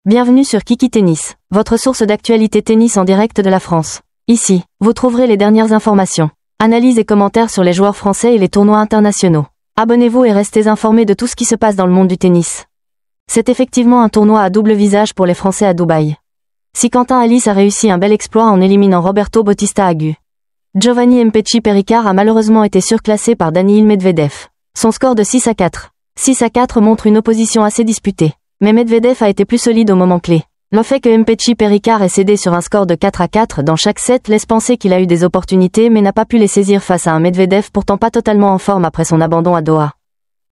Bienvenue sur Kiki Tennis, votre source d'actualité tennis en direct de la France. Ici, vous trouverez les dernières informations, analyses et commentaires sur les joueurs français et les tournois internationaux. Abonnez-vous et restez informés de tout ce qui se passe dans le monde du tennis. C'est effectivement un tournoi à double visage pour les Français à Dubaï. Si Quentin Halys a réussi un bel exploit en éliminant Roberto Bautista Agut, Giovanni Mpetshi Perricard a malheureusement été surclassé par Daniil Medvedev. Son score de 6-4. 6-4 montre une opposition assez disputée. Mais Medvedev a été plus solide au moment clé. Le fait que Mpetshi Perricard ait cédé sur un score de 4-4 dans chaque set laisse penser qu'il a eu des opportunités mais n'a pas pu les saisir face à un Medvedev pourtant pas totalement en forme après son abandon à Doha.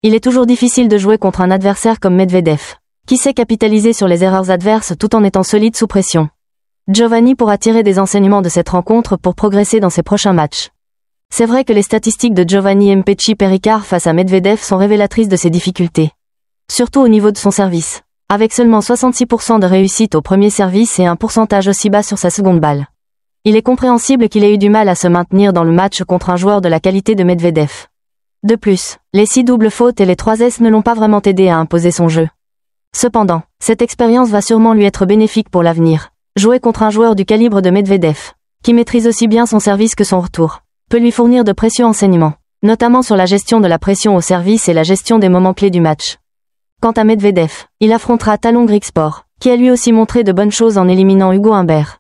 Il est toujours difficile de jouer contre un adversaire comme Medvedev, qui sait capitaliser sur les erreurs adverses tout en étant solide sous pression. Giovanni pourra tirer des enseignements de cette rencontre pour progresser dans ses prochains matchs. C'est vrai que les statistiques de Giovanni Mpetshi Perricard face à Medvedev sont révélatrices de ses difficultés. Surtout au niveau de son service. Avec seulement 66% de réussite au premier service et un pourcentage aussi bas sur sa seconde balle. Il est compréhensible qu'il ait eu du mal à se maintenir dans le match contre un joueur de la qualité de Medvedev. De plus, les 6 doubles fautes et les 3 S ne l'ont pas vraiment aidé à imposer son jeu. Cependant, cette expérience va sûrement lui être bénéfique pour l'avenir. Jouer contre un joueur du calibre de Medvedev, qui maîtrise aussi bien son service que son retour, peut lui fournir de précieux enseignements, notamment sur la gestion de la pression au service et la gestion des moments clés du match. Quant à Medvedev, il affrontera Talon Griekspoor, qui a lui aussi montré de bonnes choses en éliminant Hugo Humbert.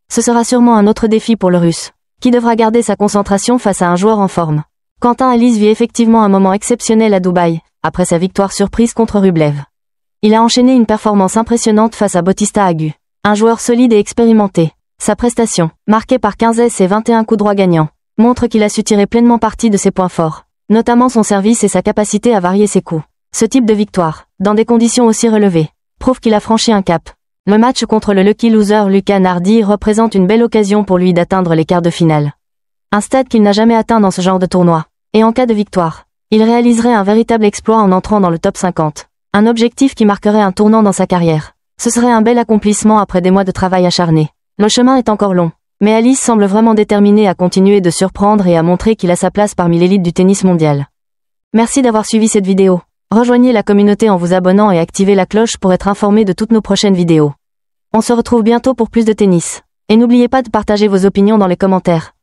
Ce sera sûrement un autre défi pour le Russe, qui devra garder sa concentration face à un joueur en forme. Quentin Halys vit effectivement un moment exceptionnel à Dubaï, après sa victoire surprise contre Rublev. Il a enchaîné une performance impressionnante face à Bautista Agut, un joueur solide et expérimenté. Sa prestation, marquée par 15 S et 21 coups droits gagnants, montre qu'il a su tirer pleinement parti de ses points forts, notamment son service et sa capacité à varier ses coups. Ce type de victoire, dans des conditions aussi relevées, prouve qu'il a franchi un cap. Le match contre le lucky loser Luca Nardi représente une belle occasion pour lui d'atteindre les quarts de finale. Un stade qu'il n'a jamais atteint dans ce genre de tournoi. Et en cas de victoire, il réaliserait un véritable exploit en entrant dans le top 50. Un objectif qui marquerait un tournant dans sa carrière. Ce serait un bel accomplissement après des mois de travail acharné. Le chemin est encore long, mais Halys semble vraiment déterminé à continuer de surprendre et à montrer qu'il a sa place parmi l'élite du tennis mondial. Merci d'avoir suivi cette vidéo. Rejoignez la communauté en vous abonnant et activez la cloche pour être informé de toutes nos prochaines vidéos. On se retrouve bientôt pour plus de tennis. Et n'oubliez pas de partager vos opinions dans les commentaires.